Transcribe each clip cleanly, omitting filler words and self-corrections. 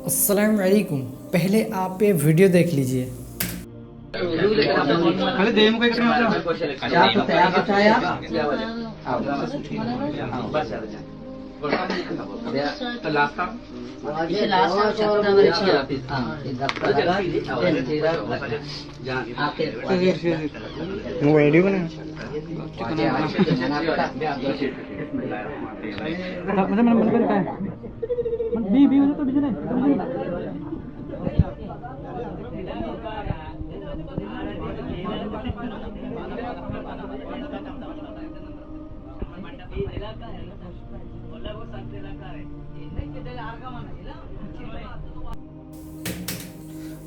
السلام علیکم. پہلے آپ یہ ویڈیو دیکھ لیجئے.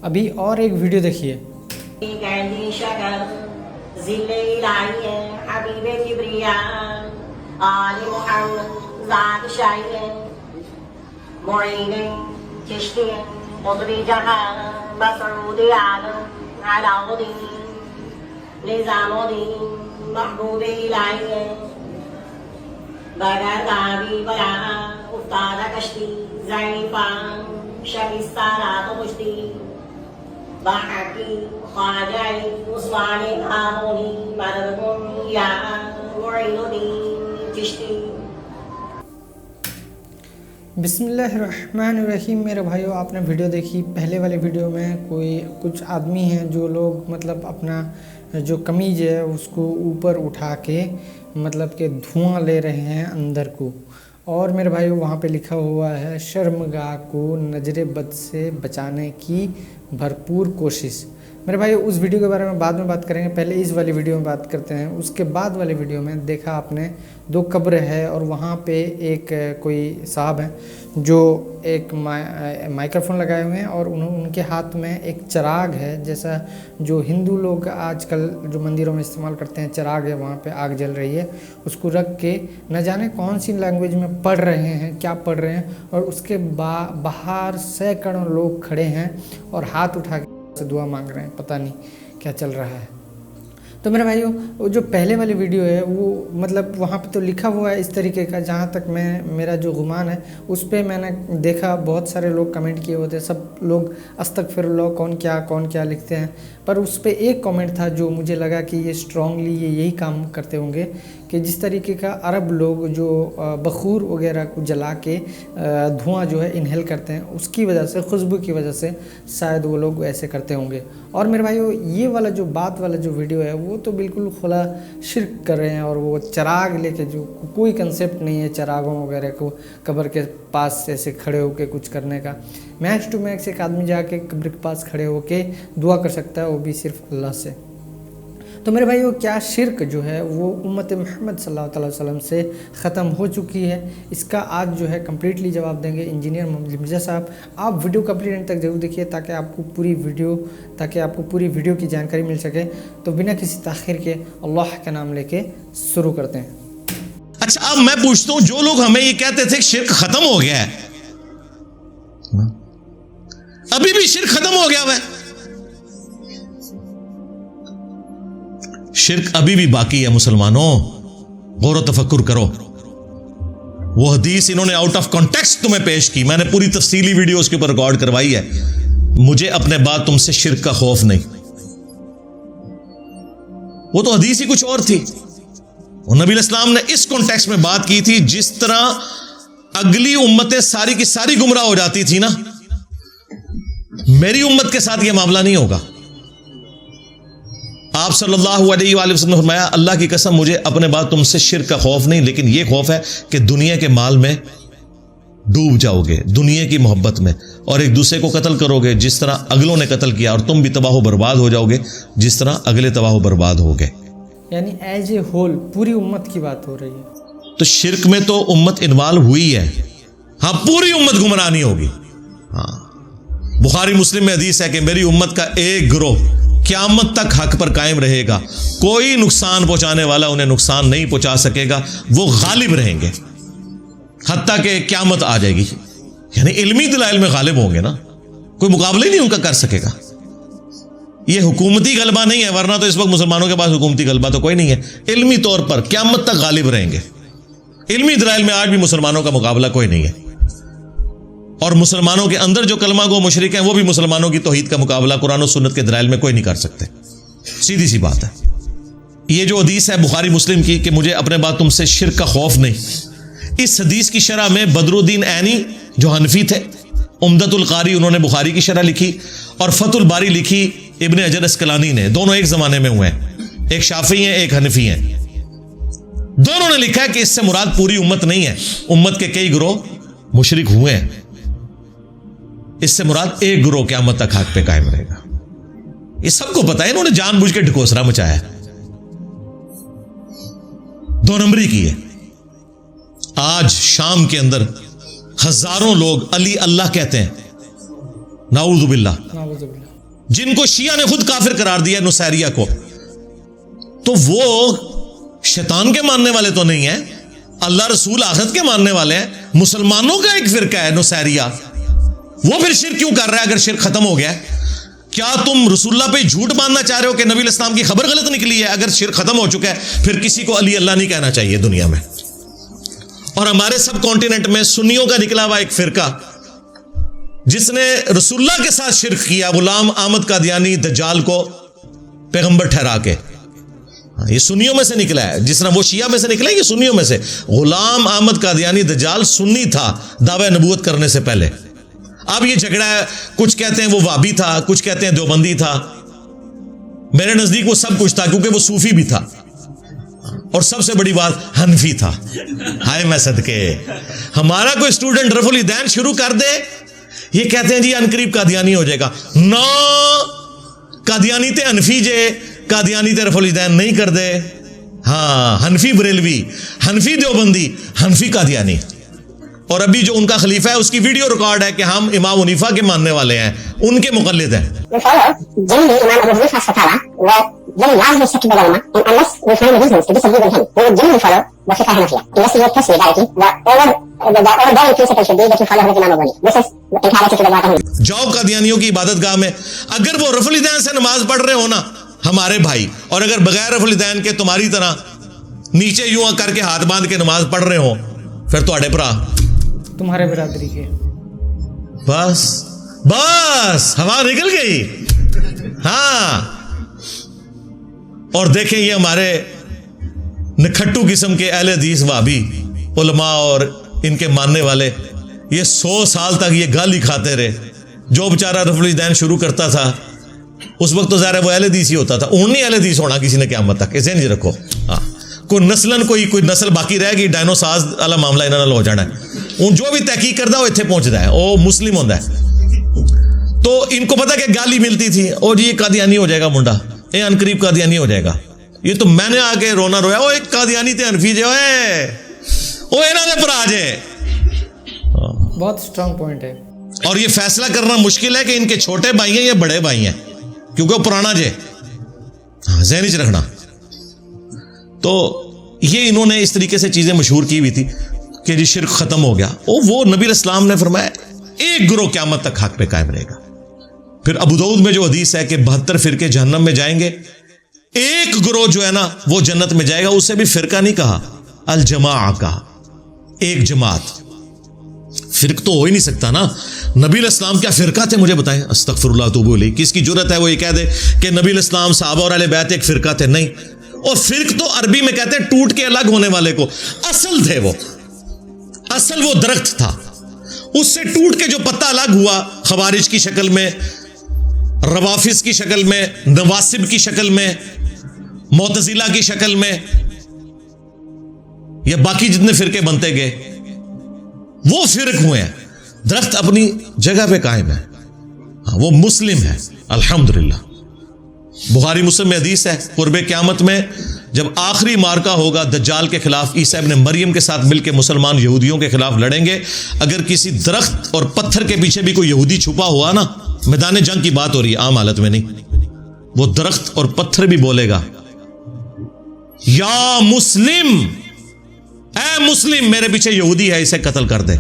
ابھی اور ایک ویڈیو دیکھیے. عندي شكر ذل إلهي حبيب كبرياء آل محمد ذات شيء معين كشتي قطب جهان مسعود عالم على عودي لزامودي محبوب إلهي بغير دعوي بلا افتاد كشتي زينفان شكستانات مشتي بحقي خاجعي عثماني هاروني مددكم يا معين الدين چشتی. بسم اللہ الرحمن الرحیم. میرے بھائیو، آپ نے ویڈیو دیکھی. پہلے والے ویڈیو میں کچھ آدمی ہیں جو لوگ مطلب اپنا جو قمیض ہے اس کو اوپر اٹھا کے مطلب کہ دھواں لے رہے ہیں اندر کو. اور میرے بھائیو وہاں پہ لکھا ہوا ہے شرمگاہ کو نظر بد سے بچانے کی بھرپور کوشش. میرے بھائی اس ویڈیو کے بارے میں بعد میں بات کریں گے، پہلے اس والی ویڈیو میں بات کرتے ہیں. اس کے بعد والے ویڈیو میں دیکھا آپ نے 2 قبر ہے اور وہاں پہ ایک کوئی صاحب ہیں جو ایک مائکرو فون لگائے ہوئے ہیں اور ان کے ہاتھ میں ایک چراغ ہے، جیسا جو ہندو لوگ آج کل جو مندروں میں استعمال کرتے ہیں. چراغ ہے، وہاں پہ آگ جل رہی ہے. اس کو رکھ کے نہ جانے کون سی لینگویج میں پڑھ رہے ہیں، کیا پڑھ رہے ہیں. اور اس کے باہر سینکڑوں لوگ کھڑے ہیں اور ہاتھ اٹھا کے سے دعا مانگ رہے ہیں. پتہ نہیں کیا چل رہا ہے. تو میرے بھائیو، وہ جو پہلے والی ویڈیو ہے وہ مطلب وہاں پہ تو لکھا ہوا ہے اس طریقے کا. جہاں تک میرا جو گمان ہے اس پہ میں نے دیکھا بہت سارے لوگ کمنٹ کیے ہوتے، سب لوگ استغفر اللہ کون کیا لکھتے ہیں. پر اس پہ ایک کمنٹ تھا جو مجھے لگا کہ یہ اسٹرانگلی یہی کام کرتے ہوں گے کہ جس طریقے کا عرب لوگ جو بخور وغیرہ کو جلا کے دھواں جو ہے انہیل کرتے ہیں، اس کی وجہ سے، خوشبو کی وجہ سے شاید وہ لوگ ایسے کرتے ہوں گے. اور میرے بھائیو، یہ والا جو بات والا جو ویڈیو ہے وہ تو بالکل کھلا شرک کر رہے ہیں. اور وہ چراغ لے کے جو کوئی کنسیپٹ نہیں ہے چراغوں وغیرہ کو قبر کے پاس ایسے کھڑے ہو کے کچھ کرنے کا. میکس ٹو میکس ایک آدمی جا کے قبر کے پاس کھڑے ہو کے دعا کر سکتا ہے، وہ بھی صرف اللہ سے. تو میرے بھائیو، کیا شرک جو ہے وہ امت محمد صلی اللہ علیہ وسلم سے ختم ہو چکی ہے؟ اس کا آج جو ہے کمپلیٹلی جواب دیں گے انجینئر محمد مرزا صاحب. آپ ویڈیو کمپلیٹ تک ضرور دیکھیے تاکہ آپ کو پوری ویڈیو کی جانکاری مل سکے. تو بنا کسی تاخیر کے اللہ کا نام لے کے شروع کرتے ہیں. اچھا، اب میں پوچھتا ہوں، جو لوگ ہمیں یہ کہتے تھے کہ شرک ختم ہو گیا ہے، ابھی بھی شرک ختم ہو گیا ہے؟ شرک ابھی بھی باقی ہے مسلمانوں. غور و تفکر کرو. وہ حدیث انہوں نے آؤٹ آف کانٹیکسٹ تمہیں پیش کی، میں نے پوری تفصیلی ویڈیو اس کے اوپر ریکارڈ کروائی ہے. مجھے اپنے بعد تم سے شرک کا خوف نہیں. وہ تو حدیث ہی کچھ اور تھی. نبی علیہ السلام نے اس کانٹیکسٹ میں بات کی تھی جس طرح اگلی امتیں ساری کی ساری گمراہ ہو جاتی تھی نا، میری امت کے ساتھ یہ معاملہ نہیں ہوگا. آپ صلی اللہ علیہ وآلہ وسلم نے فرمایا، اللہ کی قسم مجھے اپنے بعد تم سے شرک کا خوف نہیں، لیکن یہ خوف ہے کہ دنیا کے مال میں ڈوب جاؤ گے، دنیا کی محبت میں، اور ایک دوسرے کو قتل کرو گے جس طرح اگلوں نے قتل کیا، اور تم بھی تباہ و برباد ہو جاؤ گے جس طرح اگلے تباہ و برباد ہو گئے. یعنی ایز اے ہول پوری امت کی بات ہو رہی ہے. تو شرک میں تو امت انوالو ہوئی ہے. ہاں، پوری امت گمراہ نہیں ہوگی. ہاں، بخاری مسلم میں حدیث ہے کہ میری امت کا ایک گروہ قیامت تک حق پر قائم رہے گا، کوئی نقصان پہنچانے والا انہیں نقصان نہیں پہنچا سکے گا، وہ غالب رہیں گے حتیٰ کہ قیامت آ جائے گی. یعنی علمی دلائل میں غالب ہوں گے نا، کوئی مقابلہ ہی نہیں ان کا کر سکے گا. یہ حکومتی غلبہ نہیں ہے، ورنہ تو اس وقت مسلمانوں کے پاس حکومتی غلبہ تو کوئی نہیں ہے. علمی طور پر قیامت تک غالب رہیں گے. علمی دلائل میں آج بھی مسلمانوں کا مقابلہ کوئی نہیں ہے. اور مسلمانوں کے اندر جو کلمہ گو مشرک ہیں وہ بھی مسلمانوں کی توحید کا مقابلہ قرآن و سنت کے دلائل میں کوئی نہیں کر سکتے. سیدھی سی بات ہے. یہ جو حدیث ہے بخاری مسلم کی کہ مجھے اپنے بعد تم سے شرک کا خوف نہیں، اس حدیث کی شرح میں بدر الدین عینی جو حنفی تھے، عمدۃ القاری انہوں نے بخاری کی شرح لکھی، اور فتح الباری لکھی ابن حجر اسقلانی نے. دونوں ایک زمانے میں ہوئے ہیں، ایک شافعی ہیں ایک حنفی ہیں. دونوں نے لکھا ہے کہ اس سے مراد پوری امت نہیں ہے، امت کے کئی گروہ مشرک ہوئے ہیں. اس سے مراد ایک گروہ قیامت تک حق پہ قائم رہے گا. یہ سب کو پتا ہے، انہوں نے جان بوجھ کے ڈھکوسرا مچایا، دو نمبری کی ہے. آج شام کے اندر ہزاروں لوگ علی اللہ کہتے ہیں، نعوذ باللہ، جن کو شیعہ نے خود کافر قرار دیا نصیریہ کو. تو وہ شیطان کے ماننے والے تو نہیں ہیں، اللہ رسول آخرت کے ماننے والے ہیں. مسلمانوں کا ایک فرقہ ہے نصیریہ، وہ پھر شرک کیوں کر رہا ہے اگر شرک ختم ہو گیا ہے؟ کیا تم رسول اللہ پہ جھوٹ باندھنا چاہ رہے ہو کہ نبی علیہ السلام کی خبر غلط نکلی ہے؟ اگر شرک ختم ہو چکا ہے پھر کسی کو علی اللہ نہیں کہنا چاہیے دنیا میں. اور ہمارے سب کانٹیننٹ میں سنیوں کا نکلا ہوا ایک فرقہ جس نے رسول اللہ کے ساتھ شرک کیا، غلام احمد قادیانی دجال کو پیغمبر ٹھہرا کے. یہ سنیوں میں سے نکلا ہے، جس طرح وہ شیعہ میں سے نکلا ہے، یہ سنیوں میں سے. غلام احمد قادیانی دجال سنی تھا دعوی نبوت کرنے سے پہلے. اب یہ جھگڑا ہے، کچھ کہتے ہیں وہ وابی تھا، کچھ کہتے ہیں دیوبندی تھا. میرے نزدیک وہ سب کچھ تھا، کیونکہ وہ صوفی بھی تھا، اور سب سے بڑی بات حنفی تھا. ہائے میں صدقے، ہمارا کوئی اسٹوڈنٹ رفع الیدین شروع کر دے، یہ کہتے ہیں جی انقریب قادیانی ہو جائے گا. نو قادیانی تے حنفی جے، قادیانی تے رفع الیدین نہیں کر دے. ہاں، حنفی بریلوی، حنفی دیوبندی، حنفی قادیانی. اور ابھی جو ان کا خلیفہ ہے اس کی ویڈیو ریکارڈ ہے کہ ہم امام حنیفہ کے ماننے والے ہیں، ان کے مقلد ہیں. جاؤ قادیانیوں کی عبادت گاہ میں، اگر وہ رفع الیدین سے نماز پڑھ رہے ہو نا ہمارے بھائی، اور اگر بغیر رفع الیدین کے تمہاری طرح نیچے یوں کر کے ہاتھ باندھ کے نماز پڑھ رہے ہو، پھر تو برا تمہارے برادری کے بس ہوا نکل گئی. ہاں، اور دیکھیں یہ ہمارے نکھٹو قسم کے اہل حدیث وہابی علماء اور ان کے ماننے والے، یہ 100 سال تک یہ گالی کھاتے رہے. جو بیچارہ رفع الیدین شروع کرتا تھا اس وقت تو ظاہر وہ اہل حدیث ہی ہوتا تھا، اون نہیں اہل حدیث ہونا کسی نے قیامت تک، اسے نہیں رکھو. ہاں، کوئی نسلن کوئی نسل باقی رہے گی، ڈائنوساز والا معاملہ انہوں نے ہو جانا ہے. جو بھی تحقیق کرتا ہے وہ اتنے پہنچتا ہے، وہ مسلم ہوتا ہے. تو ان کو پتا کہ گالی ملتی تھی، اور یہ قادیانی ہو جائے گا منڈا، یہ انقریب قادیانی ہو جائے گا. یہ تو میں نے آ کے رونا رویا، وہ ایک قادیانی تے حنفی جو ہے وہ انہوں نے پر آ جائے. بہت اسٹرانگ پوائنٹ ہے. اور یہ فیصلہ کرنا مشکل ہے کہ ان کے چھوٹے بھائی ہیں یا بڑے بھائی ہیں، کیونکہ وہ پرانا جے ذہن چ رکھنا. تو یہ انہوں نے اس طریقے سے چیزیں مشہور کی ہوئی تھی کہ جی شرک ختم ہو گیا. وہ نبی علیہ السلام نے فرمایا ایک گروہ قیامت تک حق پہ قائم رہے گا. پھر ابو داؤد میں جو حدیث ہے کہ 72 فرقے جہنم میں جائیں گے، ایک گروہ جو ہے نا وہ جنت میں جائے گا. اسے بھی فرقہ نہیں کہا، الجماع کہا، ایک جماعت. فرق تو ہو ہی نہیں سکتا نا. نبی علیہ السلام کیا فرقہ تھے؟ مجھے بتائیں. استغفر اللہ توبوا الیہ. کس کی جرت ہے وہ یہ کہہ دے کہ نبی علیہ السلام صحابہ اور اہل بیت ایک فرقہ تھے؟ نہیں. اور فرق تو عربی میں کہتے ہیں ٹوٹ کے الگ ہونے والے کو. اصل تھے وہ، اصل وہ درخت تھا، اس سے ٹوٹ کے جو پتا الگ ہوا، خوارج کی شکل میں، روافظ کی شکل میں، نواسب کی شکل میں، معتزلہ کی شکل میں، یا باقی جتنے فرقے بنتے گئے وہ فرق ہوئے ہیں. درخت اپنی جگہ پہ قائم ہے، وہ مسلم ہے الحمدللہ. بخاری مسلم میں حدیث ہے قرب قیامت میں جب آخری مارکہ ہوگا دجال کے خلاف، عیسیٰ ابن مریم کے ساتھ مل کے مسلمان یہودیوں کے خلاف لڑیں گے. اگر کسی درخت اور پتھر کے پیچھے بھی کوئی یہودی چھپا ہوا نا، میدان جنگ کی بات ہو رہی ہے، عام حالت میں نہیں، وہ درخت اور پتھر بھی بولے گا یا مسلم، اے مسلم میرے پیچھے یہودی ہے اسے قتل کر دے.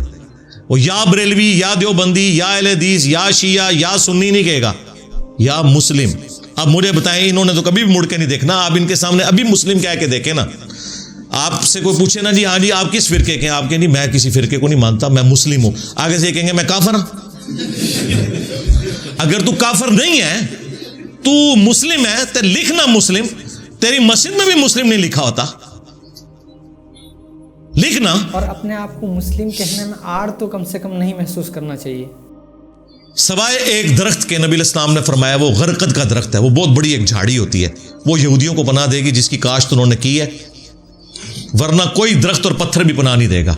وہ یا بریلوی یا دیوبندی یا اہل حدیث یا شیعہ یا سنی نہیں کہے گا، یا مسلم. اب مجھے بتائیں، انہوں نے تو کبھی بھی مڑ کے نہیں دیکھنا، آپ ان کے سامنے ابھی مسلم کہہ کے دیکھیں نا. آپ سے کوئی پوچھے نا جی ہاں جی آپ کس فرقے کے ہیں, آپ کہیں جی میں کسی فرقے کو نہیں مانتا, میں مسلم ہوں, آگے سے یہ کہیں گے میں کافر ہوں. اگر تو کافر نہیں ہے, تو مسلم ہے, تو لکھنا مسلم, تیری مسجد میں بھی مسلم نہیں لکھا ہوتا, لکھنا. اور اپنے آپ کو مسلم کہنے میں آڑ تو کم سے کم نہیں محسوس کرنا چاہیے. سوائے ایک درخت کے, نبی علیہ السلام نے فرمایا وہ غرقد کا درخت ہے, وہ بہت بڑی ایک جھاڑی ہوتی ہے, وہ یہودیوں کو پناہ دے گی جس کی کاشت انہوں نے کی ہے, ورنہ کوئی درخت اور پتھر بھی پناہ نہیں دے گا.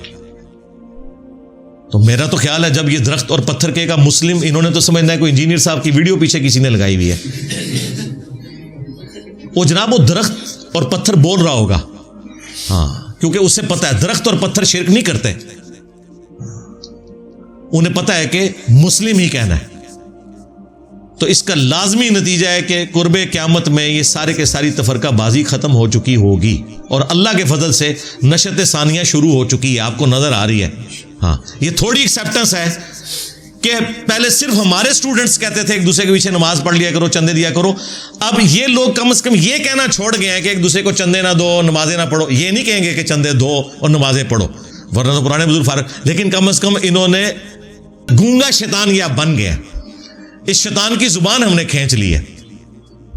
تو میرا تو خیال ہے جب یہ درخت اور پتھر کہے گا مسلم, انہوں نے تو سمجھنا ہے کوئی انجینئر صاحب کی ویڈیو پیچھے کسی نے لگائی ہوئی ہے. وہ جناب وہ درخت اور پتھر بول رہا ہوگا, ہاں, کیونکہ اسے پتا ہے درخت اور پتھر شرک نہیں کرتے, انہیں پتا ہے کہ مسلم ہی کہنا ہے. تو اس کا لازمی نتیجہ ہے کہ قرب قیامت میں یہ سارے کے ساری تفرقہ بازی ختم ہو چکی ہوگی, اور اللہ کے فضل سے نشت ثانیہ شروع ہو چکی ہے, آپ کو نظر آ رہی ہے. ہاں, یہ تھوڑی ایکسیپٹنس ہے کہ پہلے صرف ہمارے اسٹوڈنٹس کہتے تھے ایک دوسرے کے پیچھے نماز پڑھ لیا کرو, چندے دیا کرو. اب یہ لوگ کم از کم یہ کہنا چھوڑ گئے ہیں کہ ایک دوسرے کو چندے نہ دو, نمازیں نہ پڑھو. یہ نہیں کہیں گے کہ چندے دو اور نمازیں پڑھو, ورنہ تو پرانے بزرگ فارغ. لیکن کم از کم انہوں نے گونگا شیطان یا بن گیا, اس شیطان کی زبان ہم نے کھینچ لی ہے,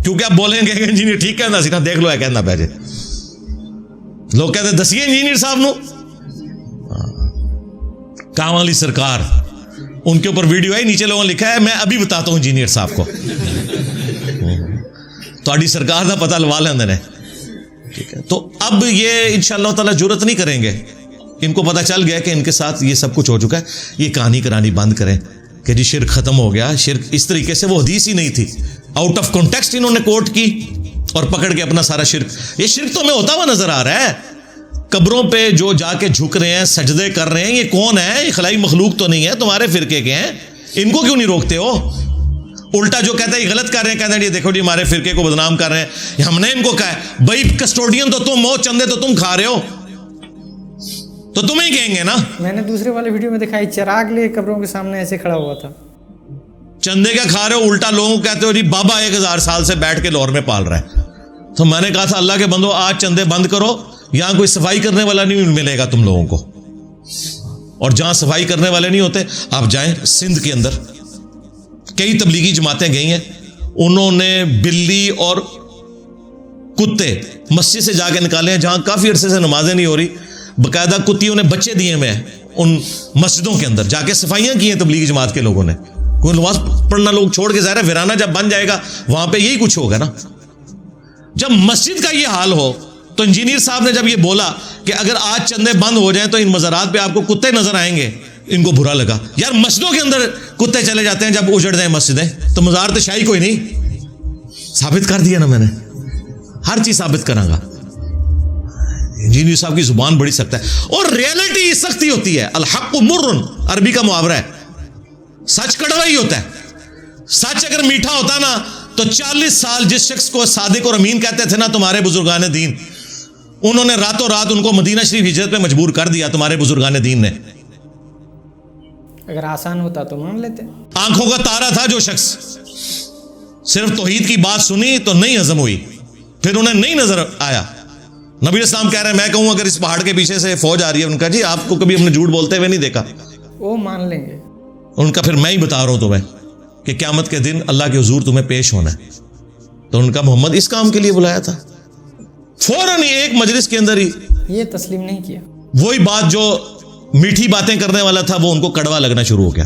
کیونکہ آپ بولیں گے کہ انجینئر ٹھیک کہنا سی نا, دیکھ لو ہے کہنا پہ جے. لوگ کہتے ہیں دسیے انجینئر صاحب نو, کام والی سرکار, ان کے اوپر ویڈیو ہے, نیچے لوگوں نے لکھا ہے میں ابھی بتاتا ہوں انجینئر صاحب کو, تو سرکار کا پتہ لوا لیندے نے. ٹھیک ہے, تو اب یہ انشاءاللہ تعالی جرت نہیں کریں گے, ان کو پتہ چل گیا کہ ان کے ساتھ یہ سب کچھ ہو چکا ہے. یہ کہانی کرانی بند کریں کہ جی شرک ختم ہو گیا. شرک اس طریقے سے وہ حدیث ہی نہیں تھی, آؤٹ آف کانٹیکسٹ انہوں نے کوٹ کی اور پکڑ کے اپنا سارا شرک. یہ شرک تو ہمیں ہوتا ہوا نظر آ رہا ہے, قبروں پہ جو جا کے جھک رہے ہیں, سجدے کر رہے ہیں, یہ کون ہے؟ یہ خلائی مخلوق تو نہیں ہے, تمہارے فرقے کے ہیں, ان کو کیوں نہیں روکتے ہو؟ الٹا جو کہتا ہے یہ غلط کر رہے ہیں, کہتے ہیں یہ دیکھو جی ہمارے فرقے کو بدنام کر رہے ہیں. ہم نے ان کو کہا ہے بھائی کسٹوڈین تو تم ہو, چندے تو تم کھا رہے ہو, تو تمہیں ہی کہیں گے نا. میں نے دوسرے والے ویڈیو میں دکھائی چراغ لے قبروں کے سامنے ایسے کھڑا ہوا تھا. چندے کیا کھا رہے ہو؟ الٹا لوگوں کو کہتے ہو جی بابا 1000 سال سے بیٹھ کے لاہور میں پال رہا ہے. تو میں نے کہا تھا اللہ کے بندو آج چندے بند کرو, یہاں کوئی صفائی کرنے والا نہیں ملے گا تم لوگوں کو, اور جہاں صفائی کرنے والے نہیں ہوتے آپ جائیں. سندھ کے اندر کئی تبلیغی جماعتیں گئی ہیں, انہوں نے بلی اور کتے مسجد سے جا کے نکالے ہیں, جہاں کافی عرصے سے نمازیں نہیں ہو رہی, باقاعدہ کتیوں نے بچے دیے ہوئے ہیں ان مسجدوں کے اندر, جا کے صفائیاں کی ہیں تبلیغی جماعت کے لوگوں نے. کوئی نماز پڑھنا لوگ چھوڑ کے, ظاہر ہے ویرانہ جب بن جائے گا وہاں پہ یہی کچھ ہوگا نا. جب مسجد کا یہ حال ہو تو انجینئر صاحب نے جب یہ بولا کہ اگر آج چندے بند ہو جائیں تو ان مزارات پہ آپ کو کتے نظر آئیں گے, ان کو برا لگا. یار مسجدوں کے اندر کتے چلے جاتے ہیں جب اجڑ جائیں مسجدیں, تو مزار تو شاہی کوئی نہیں. ثابت کر دیا نا میں نے, ہر چیز ثابت کراں گا. انجینئر صاحب کی زبان بڑی سخت ہے, اور ریئلٹی سختی ہوتی ہے. الحق مر, عربی کا محاورہ ہے, سچ کڑوا ہی ہوتا ہے. سچ اگر میٹھا ہوتا نا تو 40 سال جس شخص کو صادق اور امین کہتے تھے نا تمہارے بزرگان دین, انہوں نے راتوں رات ان کو مدینہ شریف ہجرت پہ مجبور کر دیا تمہارے بزرگان دین نے. اگر آسان ہوتا تو مان لیتے. آنکھوں کا تارا تھا جو شخص, صرف توحید کی بات سنی تو نہیں ہضم ہوئی, پھر انہیں نہیں نظر آیا. نبی اسلام کہہ رہے ہیں میں کہوں اگر اس پہاڑ کے پیچھے سے فوج آ رہی ہے, ان کا جی آپ کو کبھی ہم نے جھوٹ بولتے ہوئے نہیں دیکھا, وہ مان لیں گے. ان کا پھر میں ہی بتا رہا ہوں تمہیں کہ قیامت کے دن اللہ کے حضور تمہیں پیش ہونا ہے. تو ان کا محمد اس کام کے لیے بلایا تھا, فوراً ہی ایک مجلس کے اندر ہی یہ تسلیم نہیں کیا. وہی بات جو میٹھی باتیں کرنے والا تھا وہ ان کو کڑوا لگنا شروع ہو گیا.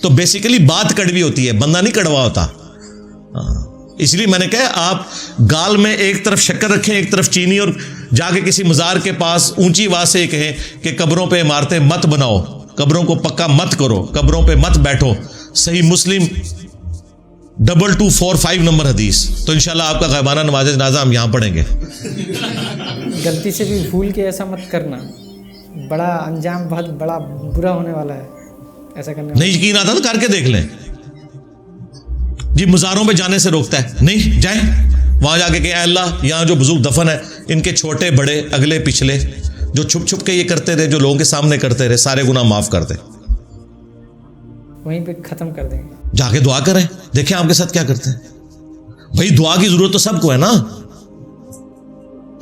تو بیسیکلی بات کڑوی ہوتی ہے, بندہ نہیں کڑوا ہوتا. اس لیے میں نے کہا آپ گال میں ایک طرف شکر رکھیں ایک طرف چینی, اور جا کے کسی مزار کے پاس اونچی آواز سے کہیں کہ قبروں پہ عمارتیں مت بناؤ, قبروں کو پکا مت کرو, قبروں پہ مت بیٹھو. صحیح مسلم 2245 نمبر حدیث. تو انشاءاللہ آپ کا غیبانہ نماز جنازہ ہم یہاں پڑھیں گے. غلطی سے بھی بھول کے ایسا مت کرنا, بڑا انجام بہت بڑا برا ہونے والا ہے ایسا کرنے. نہیں یقین آتا تو کر کے دیکھ لیں. جی مزاروں پہ جانے سے روکتا ہے, نہیں جائیں وہاں جا کے کہ اے اللہ یہاں جو بزرگ دفن ہے ان کے چھوٹے بڑے اگلے پچھلے جو چھپ چھپ کے یہ کرتے رہے, جو لوگوں کے سامنے کرتے رہے, سارے گناہ معاف کر دے. وہیں پہ ختم کر دیں گے. جا کے دعا کریں, دیکھیں آپ کے ساتھ کیا کرتے ہیں. بھائی دعا کی ضرورت تو سب کو ہے نا.